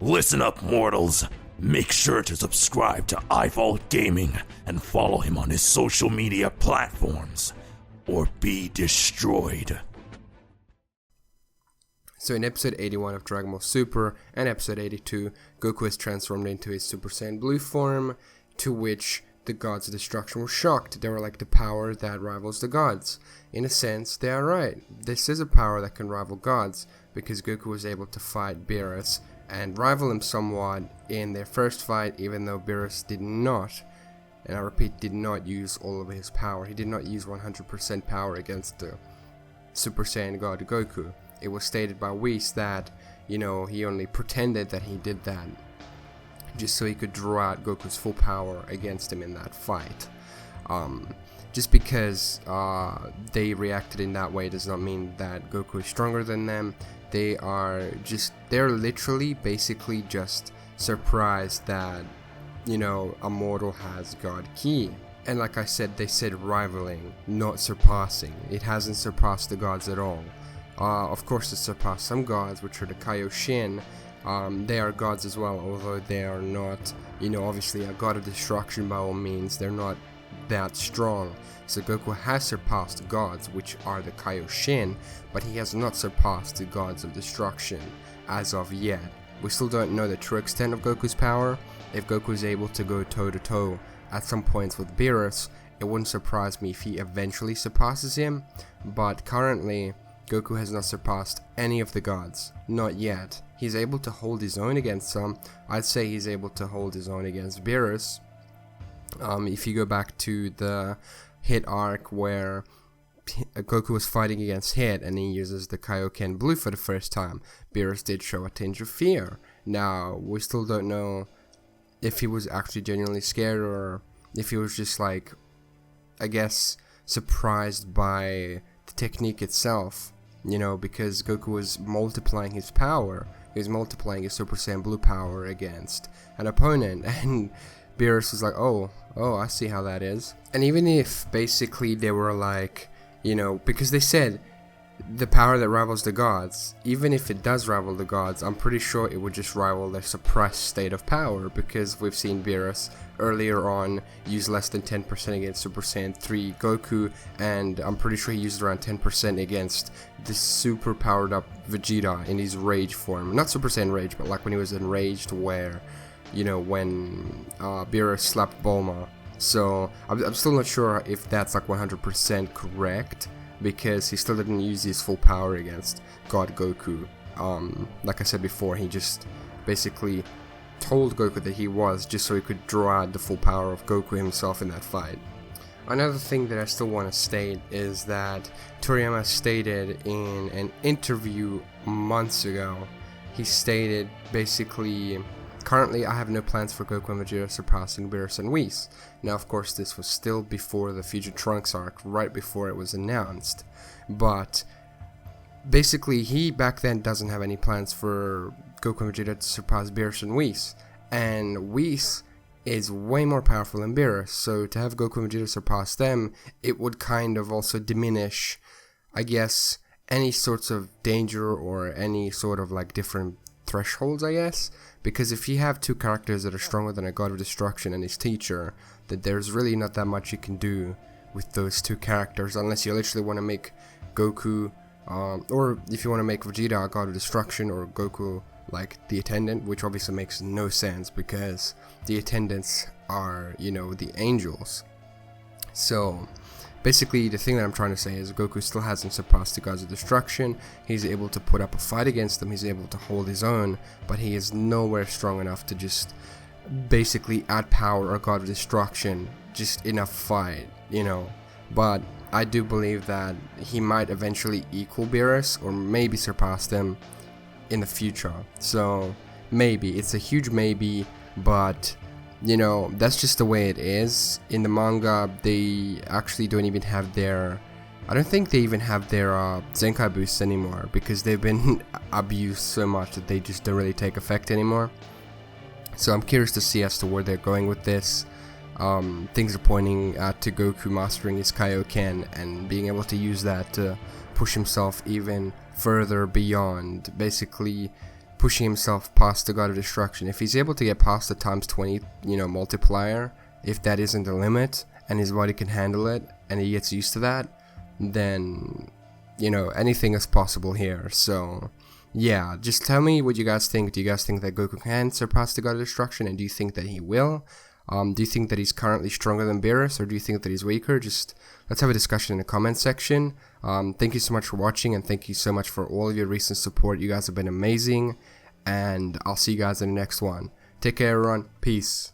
Listen up, mortals. Make sure to subscribe to iVoltGaming and follow him on his social media platforms, or be destroyed. So in episode 81 of Dragon Ball Super and episode 82, Goku is transformed into his Super Saiyan Blue form, to which the gods of destruction were shocked. They were like, the power that rivals the gods. In a sense, they are right. This is a power that can rival gods, because Goku was able to fight Beerus and rival him somewhat in their first fight, even though Beerus did not, and I repeat, did not use all of his power. He did not use 100% power against the Super Saiyan God Goku. It was stated by Whis that, he only pretended that he did that just so he could draw out Goku's full power against him in that fight. Just because they reacted in that way does not mean that Goku is stronger than them. They're literally basically just surprised that, a mortal has God Ki. And like I said, they said rivaling, not surpassing. It hasn't surpassed the gods at all. Of course it surpassed some gods, which are the Kaioshin. They are gods as well, although they are not, obviously a god of destruction by all means. They're not that strong. So Goku has surpassed gods, which are the Kaioshin, but he has not surpassed the gods of destruction as of yet. We still don't know the true extent of Goku's power. If Goku is able to go toe to toe at some points with Beerus, it wouldn't surprise me if he eventually surpasses him, but currently Goku has not surpassed any of the gods, not yet. He's able to hold his own against some. I'd say he's able to hold his own against Beerus. If you go back to the Hit arc where Goku was fighting against Hit and he uses the Kaioken Blue for the first time, Beerus did show a tinge of fear. Now, we still don't know if he was actually genuinely scared or if he was just surprised by the technique itself, because Goku was multiplying his power. He was multiplying his Super Saiyan Blue power against an opponent, and Beerus was like, oh, I see how that is. And even if basically they were because they said the power that rivals the gods, even if it does rival the gods, I'm pretty sure it would just rival their suppressed state of power, because we've seen Beerus earlier on use less than 10% against Super Saiyan 3 Goku, and I'm pretty sure he used around 10% against the super powered up Vegeta in his rage form. Not Super Saiyan Rage, but like when he was enraged, where when Beerus slapped Bulma. So I'm still not sure if that's 100% correct, because he still didn't use his full power against God Goku. Like I said before, he just basically told Goku that he was, just so he could draw out the full power of Goku himself in that fight. Another thing that I still want to state is that Toriyama stated in an interview months ago, he stated basically, currently I have no plans for Goku and Vegeta surpassing Beerus and Whis. Now of course this was still before the Future Trunks arc, right before it was announced, but basically he back then doesn't have any plans for Goku and Vegeta to surpass Beerus and Whis, and Whis is way more powerful than Beerus, so to have Goku and Vegeta surpass them, it would kind of also diminish, I guess, any sorts of danger or any sort of different thresholds, I guess, because if you have two characters that are stronger than a god of destruction and his teacher, then there's really not that much you can do with those two characters, unless you literally want to make Goku, or if you want to make Vegeta a god of destruction, or Goku the attendant, which obviously makes no sense because the attendants are, the angels. So basically the thing that I'm trying to say is Goku still hasn't surpassed the gods of destruction. He's able to put up a fight against them, he's able to hold his own, but he is nowhere strong enough to just basically outpower a god of destruction just in a fight, But I do believe that he might eventually equal Beerus or maybe surpass them in the future. So maybe, it's a huge maybe, but that's just the way it is. In the manga, they actually don't even have their, I don't think they even have their Zenkai boosts anymore, because they've been abused so much that they just don't really take effect anymore. So I'm curious to see as to where they're going with this. Things are pointing to Goku mastering his Kaioken and being able to use that to push himself even further beyond basically pushing himself past the God of Destruction. If he's able to get past the times 20, multiplier, if that isn't the limit, and his body can handle it, and he gets used to that, then, anything is possible here. So, yeah, just tell me what you guys think. Do you guys think that Goku can surpass the God of Destruction, and do you think that he will? Do you think that he's currently stronger than Beerus, or do you think that he's weaker? Just let's have a discussion in the comment section. Thank you so much for watching, and thank you so much for all of your recent support. You guys have been amazing, and I'll see you guys in the next one. Take care, everyone. Peace.